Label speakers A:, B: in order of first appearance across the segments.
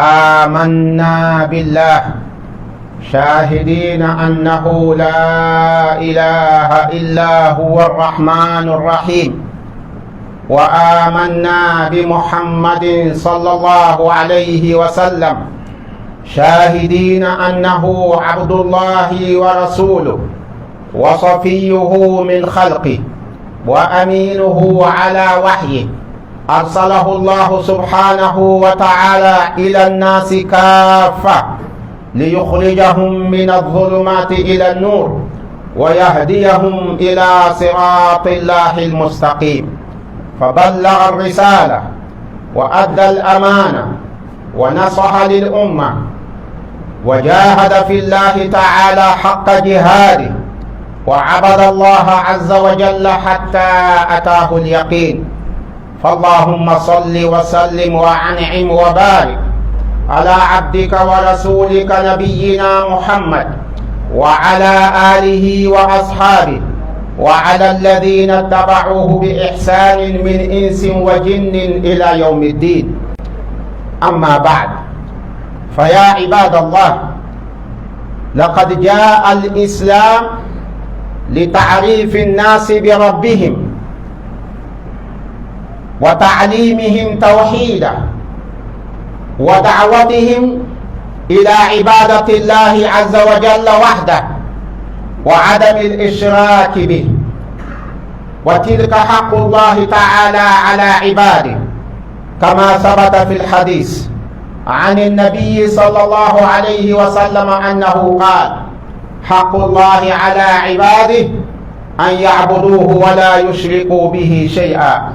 A: آمنا بالله شاهدين أنه لا إله إلا هو الرحمن الرحيم، وآمنا بمحمد صلى الله عليه وسلم شاهدين أنه عبد الله ورسوله وصفيه من خلقه وأمينه على وحيه، أرسله الله سبحانه وتعالى إلى الناس كافة ليخرجهم من الظلمات إلى النور ويهديهم إلى صراط الله المستقيم. فبلغ الرسالة وأدى الأمانة ونصح للأمة وجاهد في الله تعالى حق جهاده وعبد الله عز وجل حتى أتاه اليقين. فاللهم صل وسلم وأنعم وبارك على عبدك ورسولك نبينا محمد وعلى آله وأصحابه وعلى الذين اتبعوه بإحسان من إنس وجن إلى يوم الدين. أما بعد، فيا عباد الله، لقد جاء الإسلام لتعريف الناس بربهم وتعليمهم توحيده ودعوتهم إلى عبادة الله عز وجل وحده وعدم الإشراك به، وتلك حق الله تعالى على عباده كما ثبت في الحديث عن النبي صلى الله عليه وسلم أنه قال: حق الله على عباده أن يعبدوه ولا يشركوا به شيئا.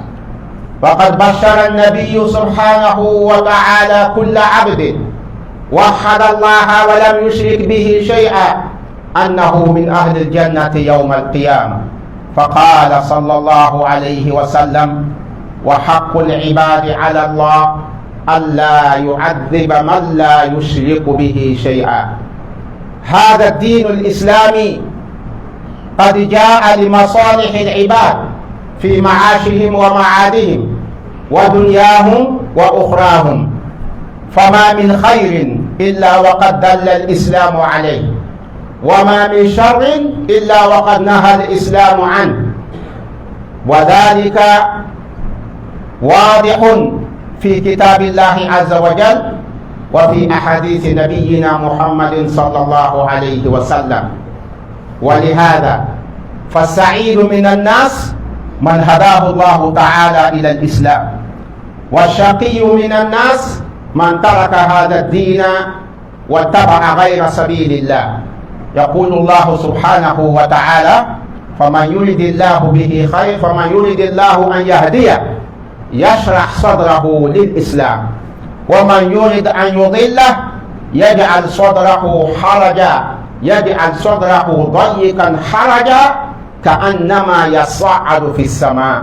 A: وقد بشر النبي سبحانه وتعالى كل عبد وحد الله ولم يشرك به شيئا أنه من أهل الجنة يوم القيامة، فقال صلى الله عليه وسلم: وحق العباد على الله ألا يعذب من لا يشرك به شيئا. هذا الدين الإسلامي قد جاء لمصالح العباد في معاشهم ومعادهم ودنياهم وأخراهم، فما من خير إلا وقد دل الإسلام عليه، وما من شر إلا وقد نهى الإسلام عنه، وذلك واضح في كتاب الله عز وجل وفي أحاديث نبينا محمد صلى الله عليه وسلم. ولهذا فالسعيد من الناس من هداه الله تعالى إلى الإسلام، والشقي من الناس من ترك هذا الدين واتبع غير سبيل الله. يقول الله سبحانه وتعالى: فمن يرد الله به خير فمن يرد الله أن يهديه يشرح صدره للإسلام، ومن يرد أن يضله يجعل صدره حرجا، يجعل صدره ضيقا حرجا كأنما يصعد في السماء.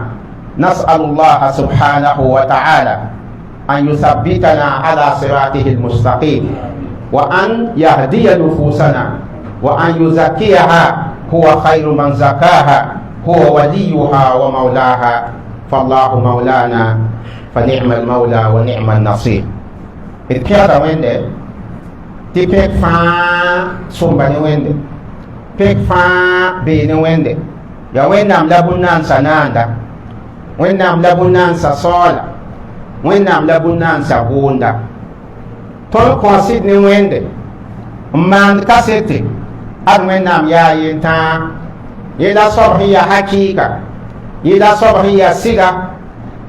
A: نسأل الله سبحانه وتعالى أن يثبتنا على صراطه المستقيم، وأن يهدي نفوسنا، وأن يزكيها، هو خير من زكاها، هو وليها ومولاها. فالله مولانا فنعم المولى ونعم النصير. إذكار وينده تبك فا سنبني وينده بك فا بيني وينده يا وينام لبنان سناندا، وينام لبنان سصولا، وينام لبنان سبوندا. تول كونسيد ني وينده مان كاسيتي أد وينام يا ينتا يلا صبر هي حقيقة، يلا صبر هي سيدا،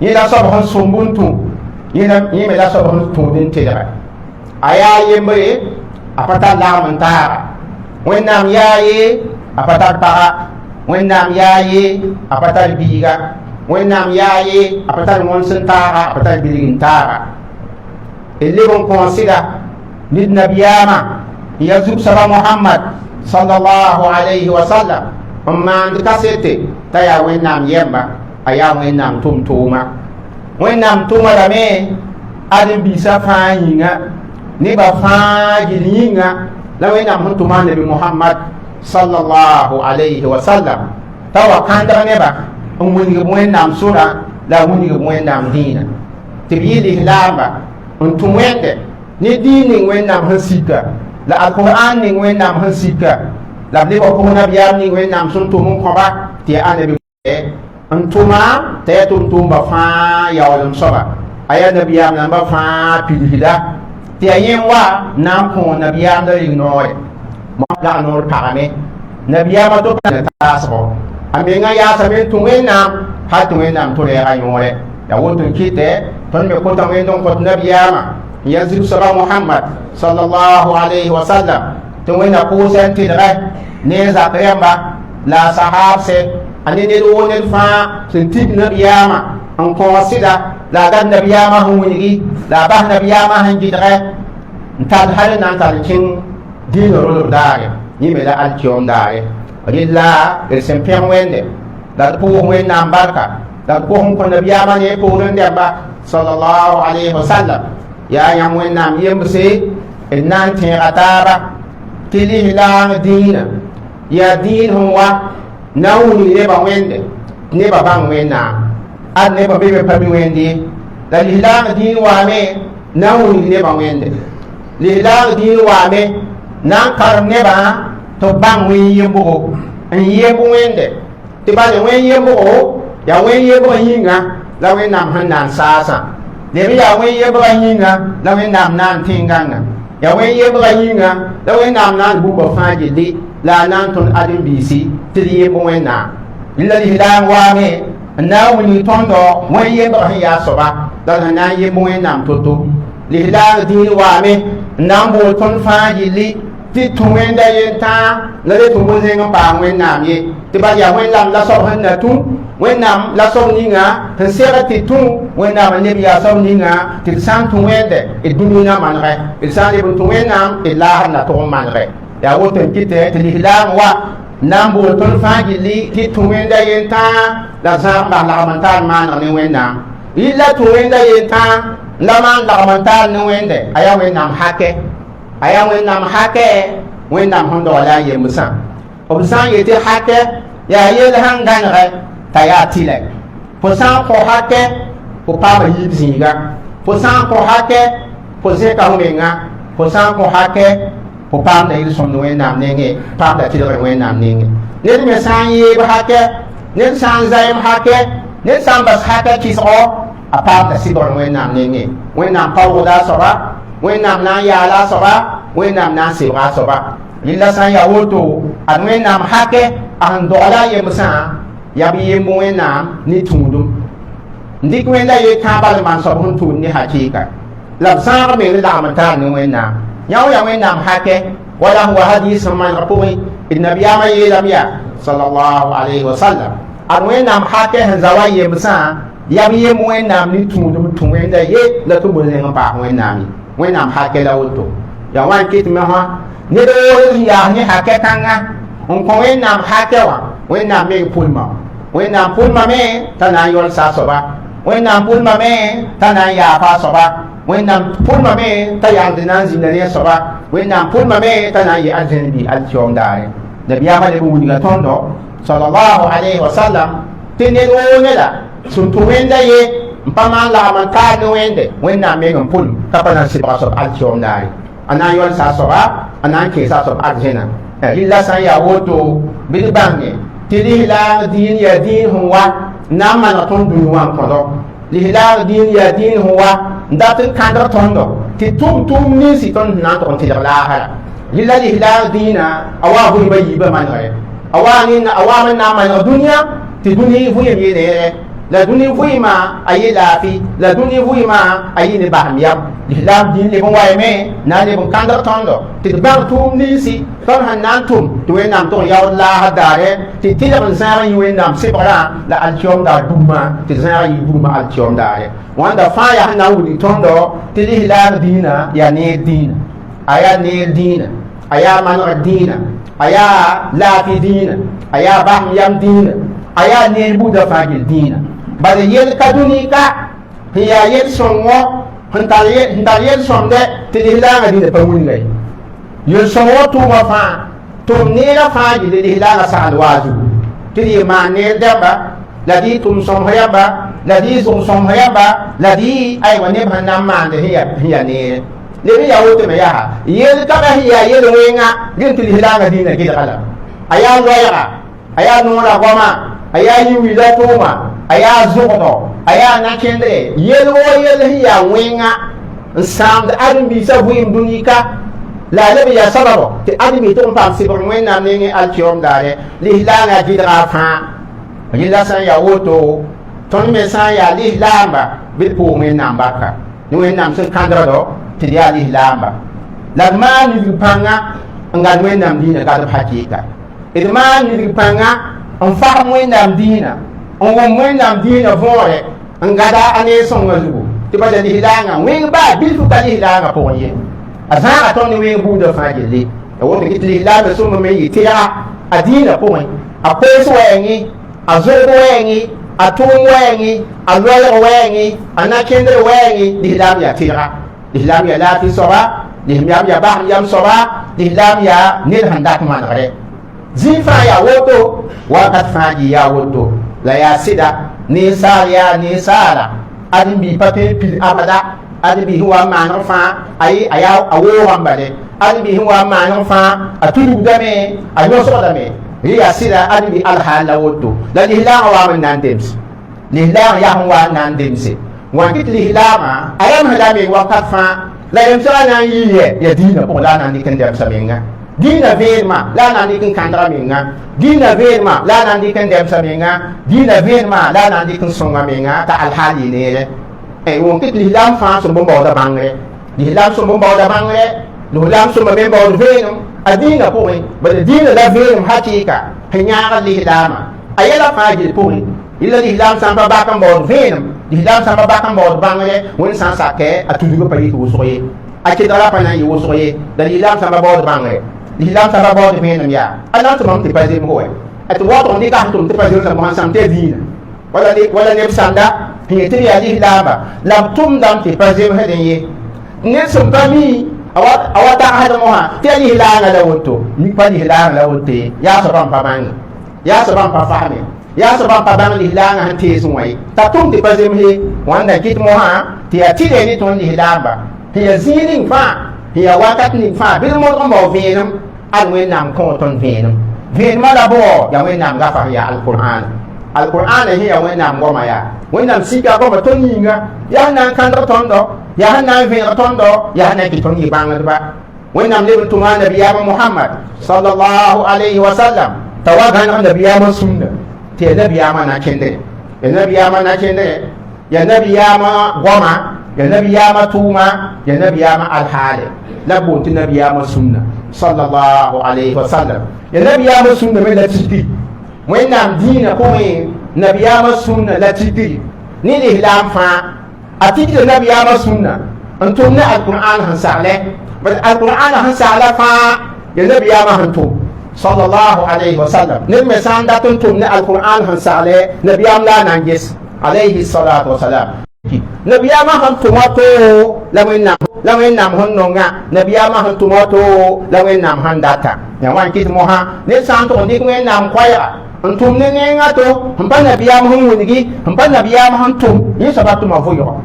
A: يلا صبر سنبنتو، يلا صبر تودين تدري أيا يمبري أفتا لامن تارا وينام ياي أفتا بقى، وينام ياي أفتا بيغا، وينام ياي أفتا منسن تارا، أفتا بيغين تارا. اللي بنكونسيدا للنبياما يزوب سبا محمد صلى الله عليه وسلم أما عند كاسيتي تايا وينام يمبا أيا وينام توم توما، وينام توما دامي أدن بيسا فاينغا نبا فاجلينغا لو وينام هنتما نبي محمد صلى الله عليه وسلم توا كاندا نبا أموني وينام سورة لا أموني وينام دينا تبيلي هلابا أنتم وينده ni dini wen nam hasika la alquran ni wen nam hasika la li ko na biam ni wen nam sun tum ko ba ti anabi antuma te tum ba fa ya wal soba aya nabiyam nam ba fa pilhida ti ayen wa nam ko nabiyam da ignoy ma la no parame nabiyam to ta so amenga ya sabe tum wen nam ha tum wen nam to le ayore ya wotun kite ton me ko tam wen don ko nabiyama yazib sara muhammad sallallahu alaihi wasallam tum wen na ko sen ti dare ne za kayamba la sahab se ani ne do ne fa sentik nabiyama an ko sida la gan nabiyama hungi la bah nabiyama hanji dare ntal hal nan tal kin dino ro dare ni me la al kiom dare rilla el sempiam wende la pu wen nam barka la ko hon ko nabiyama ne ko ron de ba sallallahu alaihi wasallam ya yam wen nam yemse en nan te atara tili hilang dina ya din huwa nawni ne ba wende ne ba bang wena ad ne ba be pa mi wende la hilang din wa me nawni ne ba wende hilang din wa me nan kar ne ba to bang wi yembo an yembo wende ti ba ne wen yembo ya wen yembo yinga la wen nam han nan sa sa ne bi ya wen yembo yinga la wen nam nan tinganga ya wen yembo yinga la wen nam nan bu ba fa ji di la nan ton adin bisi ti yembo wen na illa hilang wa me na woni tondo wen yembo ya so ba la na yembo wen nam toto hilang din wa me nam bo ton fa ji li ti tuwen da yen ta la le tuwen zeng pa wen nam ye ti ba ya wen lam la so han na tu wen nam la so ni nga han sera ti tu wen nam ne ya so ni nga ti san tuwen de e dunu na man re e san le tuwen nam e la na to man re ya wo ten kite ti hilang wa nam bo ton fa ji li ti tuwen da yen ta la sa ba la man ta man ne wen nam illa tuwen da yen ta la man la man ta ne wen de aya wen nam hake aya wen nam hake wen nam hondo la ye musa obsan ye ti hake ya ye le hang gan re ta ya ti le po san ko hake po pa ba yi zinga po san ko hake po se ka humenga po san ko hake po pa na yi som no wen nam ne nge pa da ti le wen nam ne nge ne me san ye ba hake ne san zaim hake ne san bas hake ki so a pa da si do wen nam ne nge wen nam pa wo da so ba wen nam na ya la so ba wen nam na se ba so ba illa san ya woto an wen nam hake an do ala ye musa ya bi ye mo wen nam ni tundum ndik wen da ye ka ba man so hun tun ni hakika la sa ga me la man ta ni wen nam yaw ya wen nam hake wala huwa hadith man rapuwi innabiya ma ye lam ya sallallahu alaihi wasallam an wen nam hake han zawa ye musa ya bi ye mo wen nam ni tundum tun wen da ye la to mo le ba wen nam wen nam hake la woto ya wan kit me ha ni do ya ni hake kanga on ko wen nam hake wa wen nam me pulma wen nam pulma me tana yol sa so ba wen nam pulma me tana ya fa so ba wen nam pulma me ta ya dinan zinane so ba wen nam pulma me tana ya ajnabi al chom dare da biya ma de bu ni ga tondo sallallahu alaihi wasallam tene no ne la sun to wen da ye mpama la man ta no wende wen nam me ngam pul ka pa na si ba so al chom dare ana yol sa so ba ana ke sa so arjena illa san ya woto bil bange tili la din ya din huwa nama na ton du wan kodo li la din ya din huwa ndat kandra tondo ti tum ni si ton na ton ti la ha illa li la dina awa hu bayi ba man re awa ni na awa man na man dunya ti duni hu ye ne la duni hu ma ayi la fi la duni hu ma ayi ne ba miyam l'islam din le bon waye me na le bon kandar tondo ti ba tum ni si ton han nan tum to en nam ton yaw la hadare ti ti la ban sa yi wen nam se bara la al chom da duma ti sa yi duma al chom da re wanda fa ya na wudi tondo ti l'islam dina ya ne dina aya ne dina aya man dina aya la fi dina aya ba yam dina aya ne buda fa dina ba yel kaduni ka ya yel songo huntal yel sonde ti hilanga di pa mun ngai yel songo tu ma fa tum ne la fa di hilanga sa alwazu ti ma ne daba la di tum som hayaba la di som hayaba la di ai wa ne ban nam man de hiya ne lebi ya wote me ya yel ka ba hiya yel wenga gin til hilanga dina gida kala aya loya aya nura goma aya yi wila toma aya zuqdo aya na kendre yel wo yel hiya wenga nsam da admi sa buim dunika la lebi ya sababo te admi to pam sibor wenna ne al kiom dare li hilanga gida fa yilla san ya woto ton me san ya li lamba bil pu men nambaka ni wen nam sun kandra do ti ya li lamba la man ni panga ngal wen nam dina ga da hakika e man ni panga on fa wen nam dina on wen nam dina vore ngada ane son ngazu ti ba li langa wen ba bil fu ka li langa po ye azanga ton ni wen bu da fa jeli e wo mi li lamba so me yi ti ya adina po wen akwai so yengi azoro wengi atung wengi alwala wengi anakendre wengi dihlam ya tira dihlam ya la fi soba dihlam ya bah yam soba dihlam ya nil handak man gare zifa ya woto wakat faji ya woto la ya sida ni sal ya ni sala adin bi pape pil abada adin bi huwa man fa ay aya awo wambale adin bi huwa man fa aturu dame ayo so dame ya sida adbi alhala woto la lihlama wa man nandems lihlama ya wa nandemse wa kit lihlama ayam halame wa kafa la yamsa na yiye ya dina ko la nan dikan dem samenga dina verma la nan dikan kandra menga dina verma la nan dikan dem samenga dina verma la nan dikan songa menga ta alhali ne e won kit lihlam fa so bomba da bangre lihlam so bomba da bangre lihlam so memba da venum adina po ba dina la verum hakika hanya lihlama ayala fajil po illa lihlam samba bakam bod venum lihlam samba bakam bod bangre won san sake atudugo pali to soye akidara pana yo soye lihlam samba bod bangre lihlam samba bod venum ya alan to mam ti pazim ho at wato ni ka tum ti pazim sa mo sam te dina wala ne sanda hiyati ya lihlama lam tum dam ti pazim hedin ye ne sum pami awata hada moha te ali hilanga la woto ni pa ni hilanga la wote ya so ram pa bang ya so ram pa fahmi ya so ram pa bang ni hilanga han te sunwai ta tum te bazem he wanda kit moha te atide ni ton ni hilamba te yazinin fa te wakat ni fa bil mo ko venum an wen nam ko ton venum ven ma la bo ya wen nam ga fa ya alquran he ya wen nam go ma ya wen nam sika go ma ton yinga ya nan kan do ton do ya na ve tondo ya na ki tongi bangal ba wenam le tuma nabiyama muhammad sallallahu alaihi wasallam tawagan nabiyama sunna te nabiyama na kende ya nabiyama na kende ya nabiyama goma ya nabiyama tuma ya nabiyama alhale labo ti nabiyama sunna sallallahu alaihi wasallam ya nabiyama sunna me la titi wenam dina ko nabiyama sunna la titi ni ihlam fa atiki nabi ya sunna antum na alquran han sale bal alquran han sala fa ya nabi ya hantum sallallahu alaihi wasallam ne me sanda tuntum na alquran han sale nabi amla nanges alaihi salatu wasalam nabi ya hantum wato la wenam honnonga nabi ya hantum wato la wenam handata ya wan kit moha ne santo ndik wenam kwaya antum ne ngato hamba nabiya mahun wunigi hamba nabiya mahun tum yi sabatu mafuyo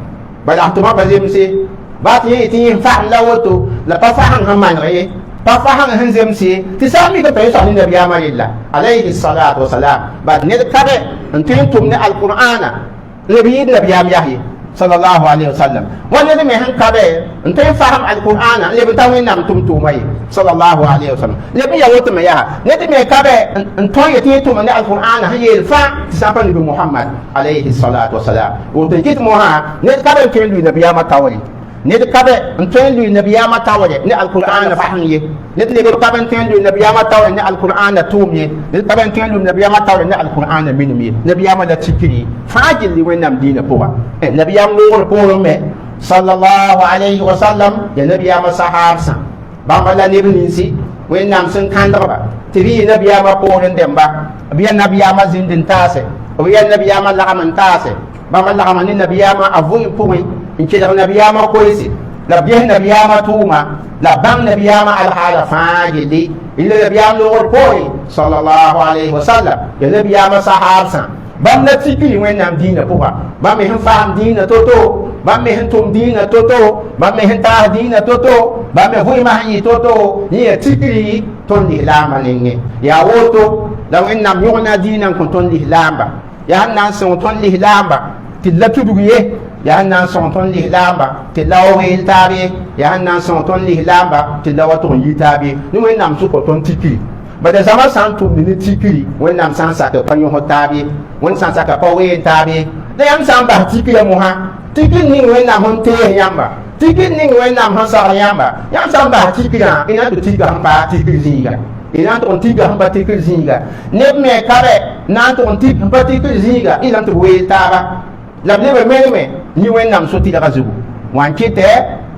A: bala antum ba zemse ba ti fa lawoto la pa fa han man re pa fa han zemse ti sami ka pe sa ni nabiya marilla alayhi salatu wassalam ba ne kabe antum ne alqur'ana nabiya yahi sallallahu alaihi wasallam wala ne han kabe antum faham alqur'ana le bitawi nam tumtumai sallallahu alaihi wasallam le biya woto me ya ne de me kabe antum yati tum ne alqur'ana hayel fa sapa ni muhammad alaihi salatu wassalam woto kit mo ha ne kabe ke lu nabiya matawali ne de kabe antum lu nabiya matawali ne alqur'ana fahmiye ne de kabe antum lu nabiya matawali ne alqur'ana tumye ne kabe antum lu nabiya matawali ne alqur'ana minmi nabiya ma da tikiri fajil li wenam dina poa nabiya ngur ko me sallallahu alaihi wasallam ya nabiya ma sahabsa ba bala ne binsi wenam sun kandaba tibi nabiya ma ko ndemba biya nabiya ma zindin tase biya nabiya ma lagaman tase ba ma lagaman ni nabiya ma avun pumi inke da nabiya ma ko isi la biya nabiya ma tuma la bang nabiya ma al hala fajili illa nabiya ngur ko sallallahu alaihi wasallam ya nabiya ma sahabsa bam na tibi wenam dina poa ba me fam dina toto ba me hentum dina toto ba me henta dina toto ba me hui ma yi toto ni tikri ton ihlam alinge ya woto la wennam yona dina kon ton ihlam ba ya nan son ton ihlam ba tilatu duye ya nan son ton ihlam ba tilawo il tabi ya nan son ton ihlam ba tilawo ton yi tabi ni wennam su ko ton tikri ba da sama san tu ni tikri wennam san sa ka panyo hotabi wen san sa ka pawe tabi da yam san ba tikri mo ha tikri ni wennam hon te yamba tikri ni wennam hon sa yamba yam san ba tikri ina tu tikri ba tikri zinga ina to tikri ba tikri zinga ne me kare na to tikri ba tikri zinga ina to we taba la lebe me ni wennam so ti daga zugu wan kite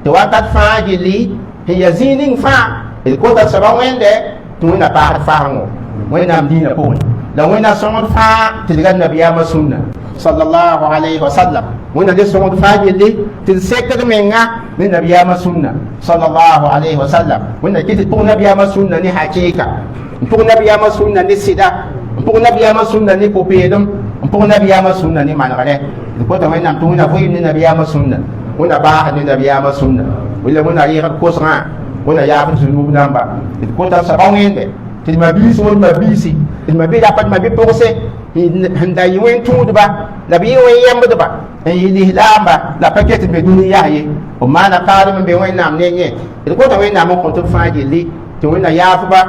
A: to watat fa gili hiya zinin fa il ko ta saba wende tuna pa fa ngo wennam dina ko la wena songot fa tilgan nabiya masunna sallallahu alaihi wasallam wena de songot fa gili til sekka menga ni nabiya masunna sallallahu alaihi wasallam wena kiti to nabiya masunna ni hakika to nabiya masunna ni sida to nabiya masunna ni popedum to nabiya masunna ni manare ko ta wena to na ni nabiya masunna wena ba ni nabiya masunna wala wena yi ko sa wena ya fa sunu namba ko ta sabawende til mabisi won mabisi il mabi dapat mabi pose handa yiwen tudba la bi yiwen yamba yi ni lamba la paquet be duniya yi o mana qarim be wen nam nenye il ko ta wen nam ko to faji li to wen ya fa ba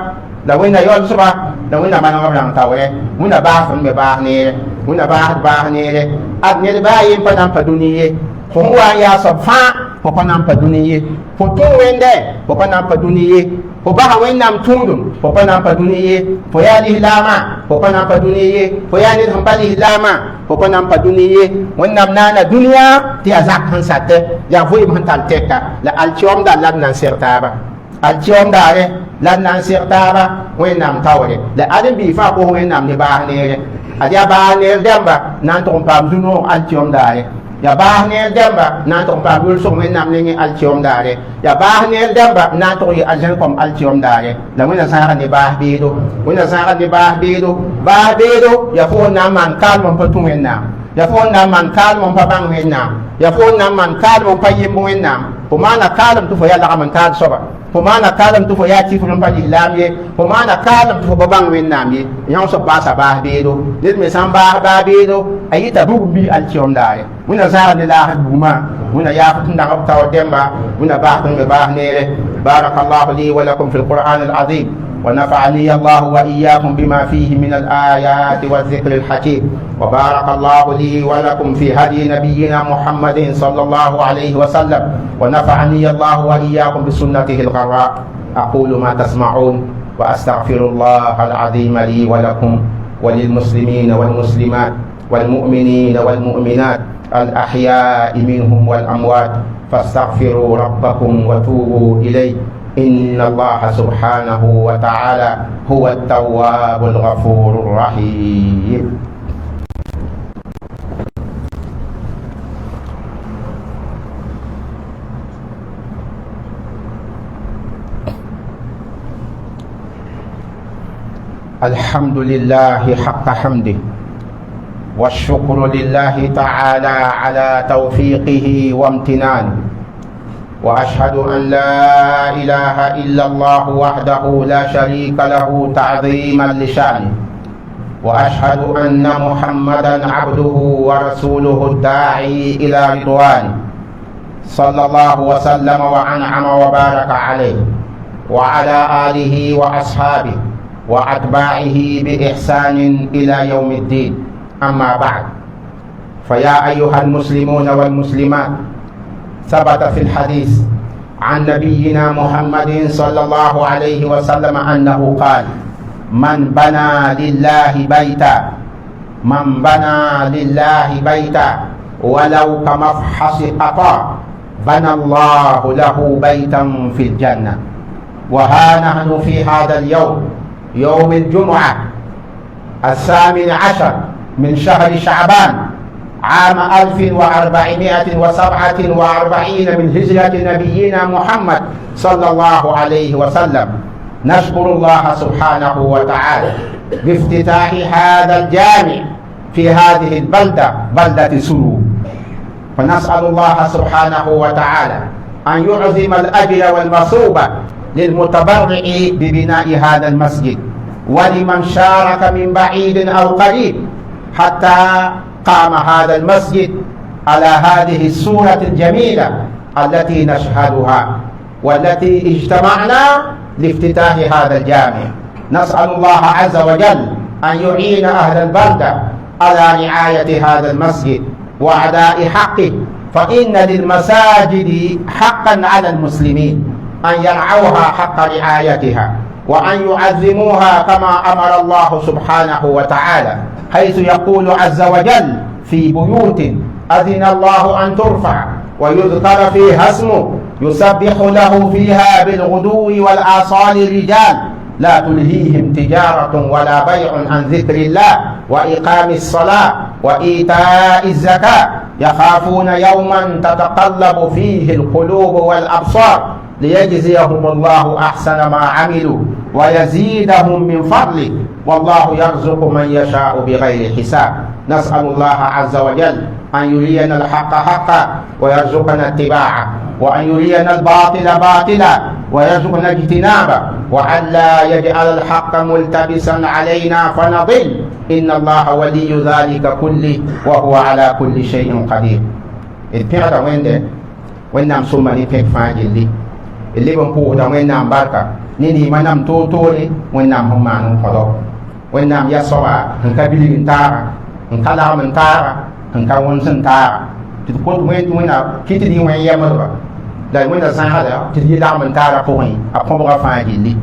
A: la wen ya yol suba la wen ma na ram tawe mun ba fa me ba ne mun ba ne ad ne ba yi pa nam pa duniye ko wa ya sa fa ko pa nam pa duniye ko to wen de ko pa nam pa duniye ko ba wen nam tundum ko pa nam pa duniye ko ya li lama ko pa nam pa duniye ko ya ni hambali lama ko pa nam pa duniye wen nam nana duniya ti azak han satte ya vui man tal teka la al chom da lan nan sertaba al chom da re lan nan sertaba wen nam tawre la adam bi fa ko wen nam ni ba ne adia ba ne damba nan to pam duno al chom da re ya ba ne damba na to pa bul so men nam ne al chiom dare ya ba ne damba na to yi aljan kom al chiom dare la mun sa ka ne ba bedo mun sa ka ne ba bedo ya fo na man kal mon pa tungen na ya fo na man kal mon pa bang men na ya fo na man kal mon pa yim men na po mana kalam tu fo ya la ka man kal so ba po mana kalam tu fo ya ti fo pa islam ye po mana kalam tu fo bang men na ye yan so ba sa ba bedo dit me sam ba bedo ayita bu bi al chiom dare muna zara ni la buma muna ya fatunda ko taw demba muna ba ko be ba nere barakallahu li wa lakum fil qur'an al azim wa nafa'ani Allah wa iyyakum bima fihi min al ayati wa dhikr al hakim wa barakallahu li wa lakum fi hadi nabiyyina Muhammadin sallallahu alayhi wa sallam wa nafa'ani Allah wa iyyakum bi sunnatihi al qarra aqulu ma tasma'un wa astaghfirullah al azim li wa lakum wa lil muslimin wal muslimat والمؤمنين والمؤمنات الأحياء منهم والأموات فاستغفروا ربكم وتوبوا إليه إن الله سبحانه وتعالى هو التواب الغفور الرحيم الحمد لله حق حمده والشكر لله تعالى على توفيقه وامتنانه وأشهد أن لا إله إلا الله وحده لا شريك له تعظيما لشأنه وأشهد أن محمدا عبده ورسوله الداعي إلى رضوانه صلى الله وسلم وأنعم وبارك عليه وعلى آله وأصحابه وأتباعه بإحسان إلى يوم الدين أما بعد فيا أيها المسلمون والمسلمات ثبت في الحديث عن نبينا محمد صلى الله عليه وسلم أنه قال من بنى لله بيتا ولو كمفحص قطع بنى الله له بيتا في الجنة وها نحن في هذا اليوم يوم الجمعة 18 من شهر شعبان عام 1447 من هجرة نبينا محمد صلى الله عليه وسلم نشكر الله سبحانه وتعالى بافتتاح هذا الجامع في هذه البلدة بلدة سرور فنسأل الله سبحانه وتعالى أن يعظم الأجر والمثوبة للمتبرع ببناء هذا المسجد ولمن شارك من بعيد أو قريب حتى قام هذا المسجد على هذه الصورة الجميلة التي نشهدها والتي اجتمعنا لافتتاح هذا الجامع. نسأل الله عز وجل أن يعين أهل البلدة على رعاية هذا المسجد وأداء حقه، فإن للمساجد حقا على المسلمين أن يرعوها حق رعايتها وأن يعظموها كما أمر الله سبحانه وتعالى، حيث يقول عز وجل في بيوت أذن الله أن ترفع ويذكر فيها اسمه يسبح له فيها بالغدو والآصال رجال لا تلهيهم تجارة ولا بيع عن ذكر الله وإقام الصلاة وإيتاء الزكاة يخافون يوما تتقلب فيه القلوب والأبصار ليجزيهم الله أحسن ما عملوا ويزيدهم من فضله والله يرزق من يشاء بغير حساب. نسأل الله عز وجل أن يرينا الحق حقا ويرزقنا اتباعه وأن يرينا الباطل باطلا ويرزقنا اجتنابه وأن لا يجعل الحق ملتبسا علينا فنضل إن الله ولي ذلك كله وهو على كل شيء قدير. البيعة وين نام سمني بيك فاجلي اللي بنقول وين نام بركة نيني ما نام توتوري وين نام هم مانو خلاص وين نام يسوع هنكبيلي انتارا هنكلا من تارا هنكون سنتارا تقول وين كيتدي وين يمرا da wẽnna zãgda tɩ d yɩ lagm n taara pʋgẽ a kõbga fãa gilli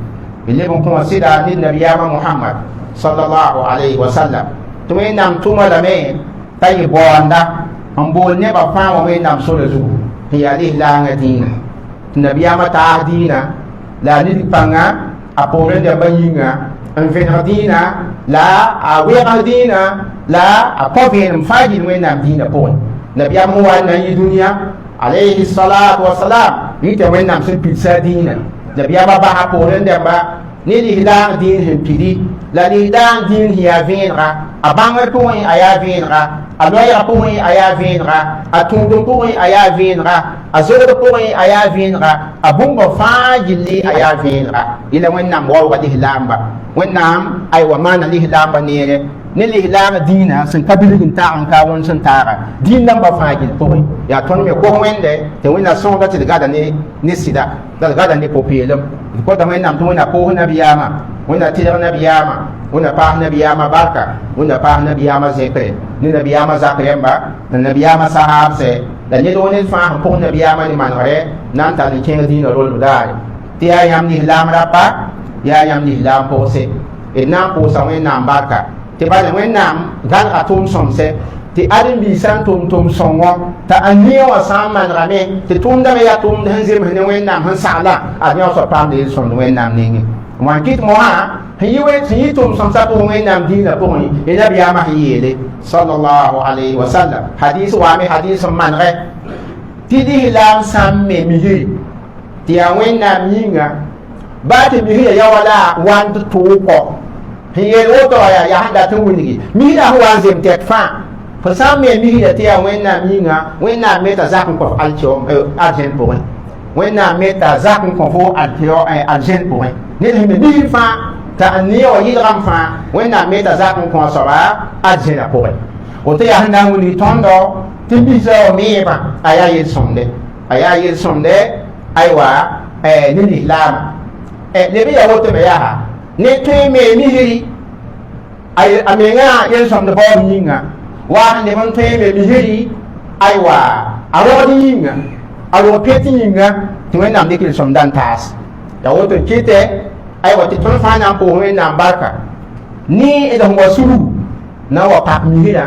A: y leb n kõ sɩda tɩ nabiyaamã mohamad sallallahu alayhi wa sallam tɩ wẽnnaam tʋma lame t'a yɩ baoanda n bool nebã fãa wa wẽnnaam sora zugu tɩ yaa lislaangã dĩinã tɩ nabiyaamã taas dĩinã la a ned pãnga a pʋʋrẽ dãmbã yĩnga n vẽneg dĩinã la a wegs dĩinã la a kõ vẽenem fãa gill wẽnnaam dĩinã pʋgẽ nabiyaam sẽn wa n na n yɩ dũniyã alayhi salatu wasalam yɩta wẽnnaam sẽn pidsa dĩinã nabiyaamã basa pʋʋrẽ dãmba ne lislaang dĩin sẽn pidi la lislaang dĩin sẽn yaa vẽenega a bãngr pʋgẽ a yaa vẽenega a loɛɛgã pʋgẽ a yaa vẽenega a tũudum pʋgẽ a yaa vẽenega a zolg pʋgẽ a yaa vẽenega a bũmba fãa gilli a yaa vẽenega yɩla wẽnnaam waooga lislaamba wẽnnaam aywa maana lislaamba neere ne lislaam dĩinã sẽn ka bilg n taag n ka wẽn sẽn taaga dĩin namba fãa gill pʋgẽ yaa tõnd me kos wẽnde tɩ wẽnna sõngda tɩ d gada ne sɩda la d gada ne po-peelem d kota wẽnnaam tɩ wẽnna pʋʋs nabiyaamã wẽnna tɩlg nabiyaamã wẽnna paas nabiyaamã barka wẽnna paas nabiyaamã zẽkre ne nabiyaamã zak rẽmba la nabiyaamã sahaabsɛ la ned wa ned fãa sẽn pʋg nabiyaamã ne manegre na n tar n kẽng dĩinã rolb daare tɩ yaa yãmb lislaam rapa yaa yãmb lislaam pʋgse d na n pʋʋsa wẽnnaam barka tɩ bala wẽnnaam galga tʋʋm sõmsɛ tɩ ãdem-biisã n tʋm sõngɔ t'a a nia wã sã n manegame tɩ tʋʋmdame yaa tʋʋmd sẽn zems ne wẽnnaam sẽn sagla ad yõ soab paamd yel sõmd wẽnnaam nengẽ wan kɩt mosã sẽn yɩ tʋʋm sõmsã pʋgẽ wẽnnaam dĩinã pʋgẽ y nabiyaamã sẽn yeele sallallahu alayhi wa sallam hadis waame hadis n manegɛ tɩ lislaam sã n me misri tɩ yaa wẽnnaam yĩnga baa tɩ misrã ya wala wãnd tʋʋg kɔ sẽn yeel woto yaa sẽn dat n wilgi misrã sẽn wa n zem tɛk fãa fo sã n me misrã tɩ yaa wẽnnaam yĩnga wẽnnaam me t'a zak n kõ arzẽn pʋgẽ wẽnnaam me t'a zak n kõ fo arzẽn pʋgẽ ned sẽn me misr fãa t'a n ne wa yɩlgame fãa wẽnnaam me t'a zak n kõ soaba arzẽnã pʋgẽ woto yaa sẽn na n wilg tõndo tɩ bisã wa meebã a yaa yel sõmde aywa ne lislaamã leb n yaa woto me yaa ne tõe me misri a menga yel sõmd baood yĩnga waa sẽn leb n tõe me misri aywa a rogd yĩnga a rog pet yĩnga tɩ wẽnnaam dɩk yel sõmda n taas yaa woto n kɩtɛ aywa tɩ tõnd fãa na n pʋʋs wẽnnaam barka ne d sẽn wa suru na n wa pak misrã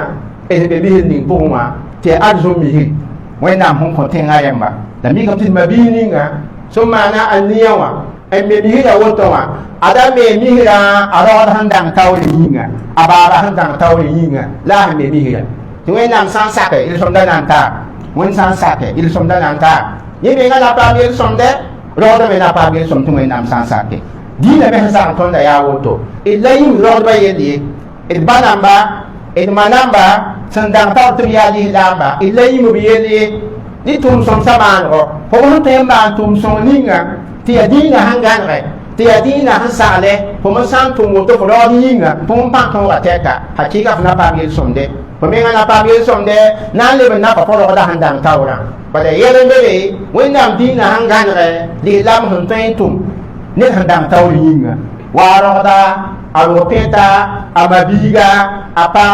A: d be misr ning pʋgẽ wã tɩ ad zõ misri wẽnnaam sẽn kõ tẽngã rẽmba la mikame tɩ d mabiis ninga sẽn maana a nia wã n me misrã woto wã ada me misrã a rogd sẽn dãng taoore yĩnga a baaba sẽn dãng taoore yĩnga la a sẽn me misrã tɩ wẽnnaam sã n sake d sõmda na n taag wẽnd sã n sake d sõmda na n taag yẽ menga la paam yel sõmdɛ rogdame la paam yel sõm tɩ wẽnnaam sã n sake dĩinã me sẽn zag tõnda yaa woto d la yĩng rogdbã yell ye d ba namba d ma namba sandang tau tu ya li lamba ilai mu bieli ni tum som saman ro po mon temba tum som linga ti adina hangan re ti adina hasale po mon san tum mo to ro linga po mon pa ko ateka hakika na pa biel somde po me na pa biel somde na le na pa po ro da handang tau ra pa de yele be wen nam dina hangan re li lam hun tain tum ni handang tau linga wa ro da alopeta amabiga apa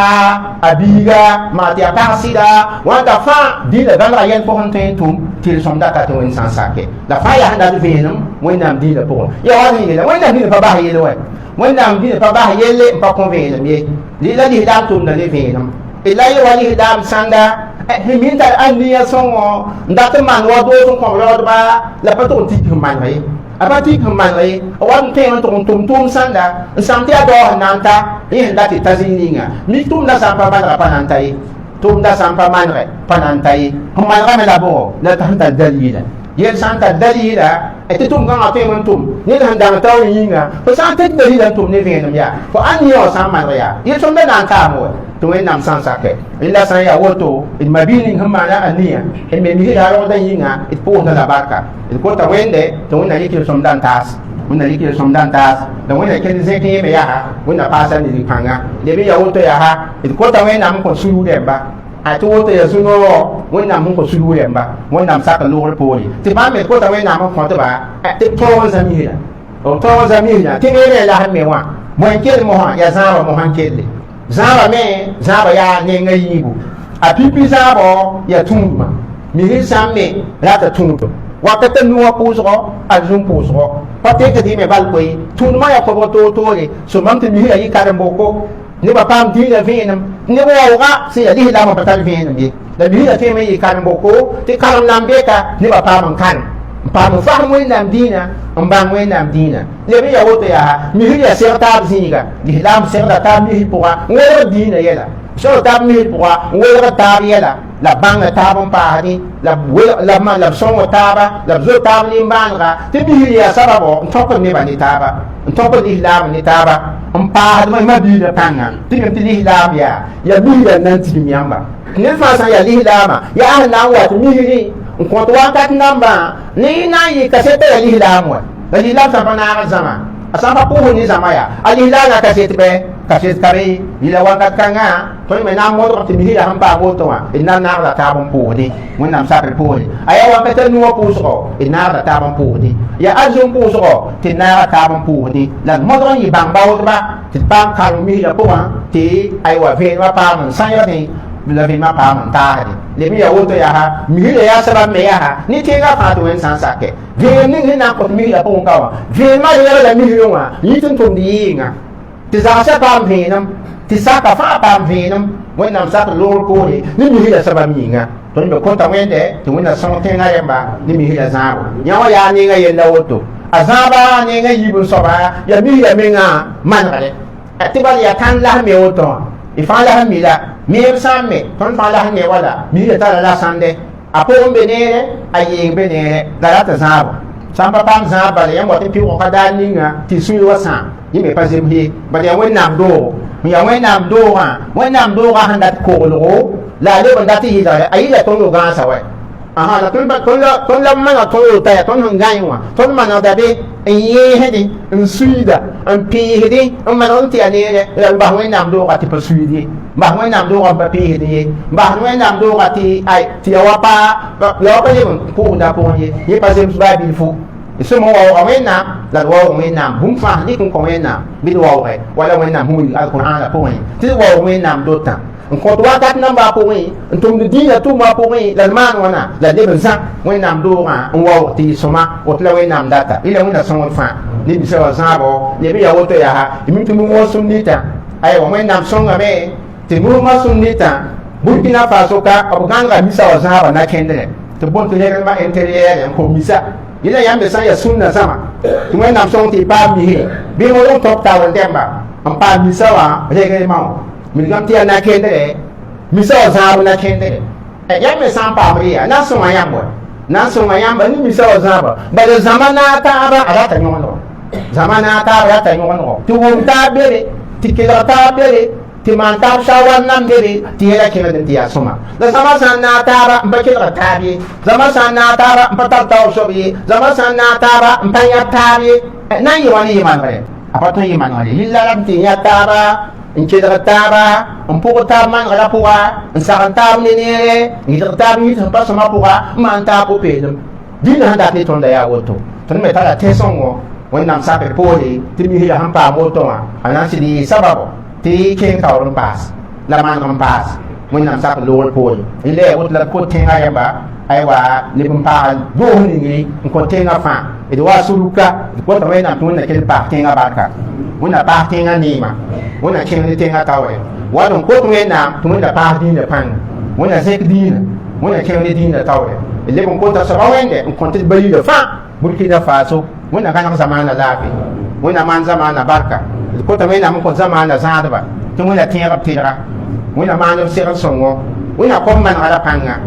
A: abiga mati apasida wanda fa di la dala yen po honten tum til somda ka to en sansake la fa ya handa venum wenam di la po ya wani la wenam di pa ba yele wenam di pa ba yele pa kon venum ye li la di dam tum na le venum ila ye wali dam sanda himinta ania songo ndata man wa do son ko ro ba la pa to ti man mai abati kemai awan tengan tum sanda sampai ada nanta ini dati tazininga mi tum da sampai mana panantai tum da sampai mana panantai kemai kami labo la tanta dalila yen santa dalila itu tum kan apa yang tum ni hendak tahu inga ko santa dalila tum ni venum ya ko anio sama ya ye tum da nanta mo tum en nam sansa ke illa saya woto in mabini hamana ania en me mi ya ro da inga it po da barka it ko ta wende tum na yiki som dan tas mun yiki som dan tas da wenda ken ze ke me ya ha wenda pasa ni panga de bi ya woto ya ha it ko ta wenda mun ko suru de ba a to woto ya suno wenda mun ko suru de ba wenda sa ka lo poli ti ba me ko ta wenda mun ko ta ba ti to zamira o to zamira ti ne la ha me wa mo kel mo ha ya za mo han kel zaba me zaba ya ne ngai bu a pipi zaba ya tungma mi ri samme rata tungto wakata nuwa pusro a zum pusro pate ke di me bal koi tunma ya ko to le so mam te mi ya yi karam boko ni ba pam di la venam ni wa ga si ya di la ma patal venam bi la mi ya te me yi karam boko te karam lambe ka ni ba pam kan pa mo fa mo nam dina mbang we nam dina le bi ya woto ya mi ya serta bzinga di lam serta ta mi poa ngoro dina yela so ta mi poa ngoro ta yela la banga ta bon pa ni la la ma la so ta ba la zo ta ni banga te mi ya sababo ntoko ni ba ni ta ba ntoko ni lam ni ta ba mpa ma bi da tanga ti ni lam ya mi ya nan ti mi amba ni fa sa ya li lama ya na wa ti mi nkonto wakat namba ni na yi kasete ya lihlamwa lihlam sa panara zama asamba puho ni zama ya alihla na kasete be kasete kare ila wakat kanga to me na mo to mi hila hamba goto wa inna na la tabon puho ni wonna sa pe puho aya wakat nuwa puso inna la tabon puho ni ya azum puso tinna la tabon puho ni la mo to yi bang bawo ba ti pam kan mi la puho ti ai wa ve wa pam san yo ni bila ma pa man ta le mi ya woto ya ha mi le ya saba me ya ha ni te ga pa to en san sa ke ve ni na ko mi la pon ka wa ve ma ya la mi yo wa yi tun tun di nga ti za sa pa me nam ti sa ka fa pa me nam wen nam sa lo ko ni mi la saba mi nga to ni ko ta wen de to wen na song te nga ya ba ni mi la za nya wa ya ni nga ye la woto azaba ni nga yi bu so ba ya mi ya me nga man ga le ti ba ya kan la me woto ifa la mi la mi samme ton fala ne wala mi ta la sande apo benere ayi benere la ta zaba samba pam zaba le yamo te pi ko kada ninga ti suyi wasa yi me pazem hi ba ya wen nam do mi ya wen nam do ga handa ko lo la le banda ti da ayi la ton lo ga sa wa aha la ton la ma to ta ton hangai wa ton ma na da be yi hedi en suida en pi hedi en ma non ti ane la ba wen nam do ga ti pa suidi ba wen nam do ga ba pi hedi ba wen nam do ga ti ai ti wa pa lo pa ye ko da ko ye pa sem ba bi fu so mo wa wen nam la wa wen nam hum fa ni kun ko wen nam bi wa wa wala wen nam hu al quran la po ti wa wen nam do ta ko to wakat namba po ngi ntum di na tu ma po ngi la man wana la de benza wen nam do ga wa ti soma o tla wen nam data ila wen da son fa ni bi sa zabo ni bi ya woto ya ha mi tu mo sunnita ay wa wen nam son ga me ti mu ma sunnita burkina faso ka abganga mi sa zaba na kende to bon to ye ma interieur en ko misa ila yambe sa ya sunna sama tu wen nam son ti pa mi bi mo lo top ta wen temba am pa mi sa wa re ma mi gam ti na kende mi sa zaba na kende ya me san pa bria na so mayambo ni mi sa zaba ba de zamana ta ba ara ta nyono zamana ta ba ta nyono tu won ta bere ti ke ta bere ti man tab shawan nam debe ti la kina den tiya soma la sama san na tara mbakil tabi zama san na tara mpatal taw sobi zama san na tara mpanya tabi na yiwani yiman bare apato yiman wali lilla lam ti ya tara inchidra tara mpuko taman ala puwa nsaran tab ni ne ngidra tab ni pa sama puwa man tapo pelum dina handa ti tonda ya woto ton me tala tesongo wonnam sabe poli ti mi ya hampa moto ma anasi di sababu ti king kauron pas la man ron pas wonnam sabe lol poli ile wot la ko tenga yamba aywa libum pa do ni ko tenga fa edwa suluka ko to wena tun na kel pa tenga barka wona pa tenga ni ma wona king ni tenga tawe wadon ko to wena tun da pa din da pan wona sek din wona king ni din da tawe ile bon ko ta sababu wende ko te bali da fa Burkina Faso wona kana zamana lafi wona man zamana barka ko ta wena mun ko zamana zadaba to wona tenga tira wona man sir songo wona ko man ala panga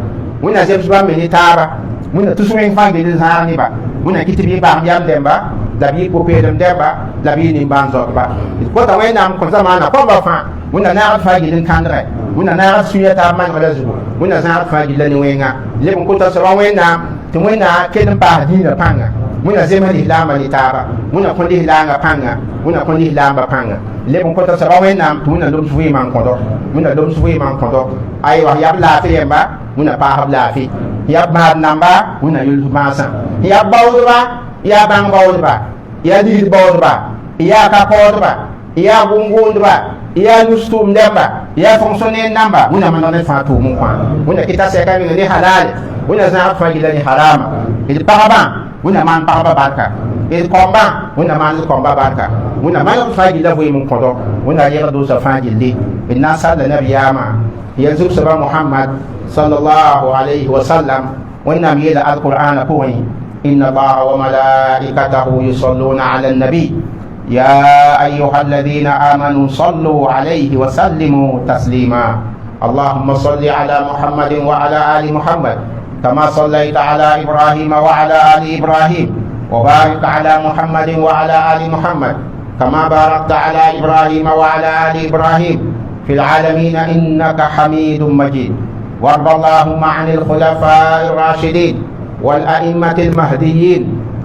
A: wona zebs ba me ni tara wona tusumen fa be zani ba wona kitibi ba yam demba da bi ko pe dem demba da bi ni ban zo ba ko ta wena mun ko zamana ko ba fa wona na fa gidin kandre wona na suya ta man wala zugo wona za fa gidin wenga le mun ko ta sawa wena to wena ken pa dina panga muna zema ni lama ni taba muna kondi langa panga muna kondi lamba panga le bon kota sababu wena muna dum suwi man kondo muna dum suwi man kondo ay wa yab la fi yamba muna pa hab la fi yab ma namba muna yul masa yab bawdba ya bang bawdba ya di bawdba ya ka kodba ya gungundba ya nustum demba ya fonctionner namba muna manone fatu mun kwa muna kita seka ni halal muna za fa gila ni harama il paraba muna man paraba barka il komba muna man komba barka muna man fa gila boy mun kodo muna yara do sa fa gilli inna sala nabiyama yanzu saba muhammad sallallahu alaihi wasallam wanna mila alquran kuwi inna allaha wa malaikatahu yusalluna ala nabi يا أيها الذين آمنوا صلوا عليه وسلموا تسليما اللهم صل على محمد وعلى آل محمد كما صليت على إبراهيم وعلى آل إبراهيم وبارك على محمد وعلى آل محمد كما باركت على إبراهيم وعلى آل إبراهيم في العالمين إنك حميد مجيد وارض اللهم عن الخلفاء الراشدين والأئمة المهديين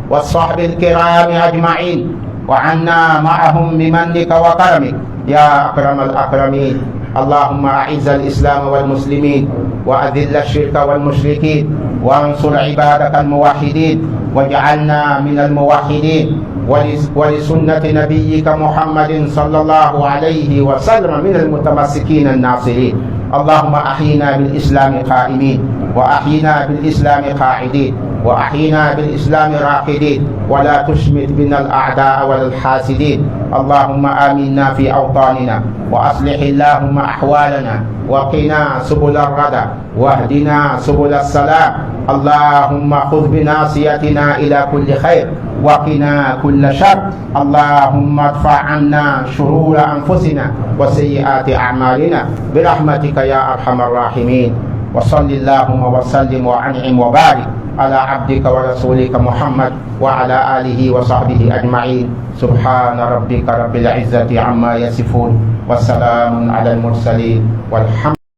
A: والصحب الكرام أجمعين وعنا معهم بمنك وكرمك يا أكرم الأكرمين اللهم أعز الإسلام والمسلمين وأذل الشرك والمشركين وانصر عبادك الموحدين واجعلنا من الموحدين ولسنة نبيك محمد صلى الله عليه وسلم من المتمسكين الناصرين اللهم أحينا بالإسلام قائمين وأحينا بالإسلام قاعدين وأحينا بالإسلام راقدين ولا تشمت بنا الأعداء ولا الحاسدين اللهم آمنا في أوطاننا وأصلح اللهم أحوالنا وقنا سبل الردى واهدنا سبل السلام اللهم خذ بناصيتنا إلى كل خير وقنا كل شر اللهم ادفع عنا شرور أنفسنا وسيئات أعمالنا برحمتك يا أرحم الراحمين وصل اللهم وسلم وأنعم وبارك على عبدك ورسولك محمد وعلى آله وصحبه أجمعين سبحان ربك رب العزة عما يصفون والسلام على المرسلين والحمد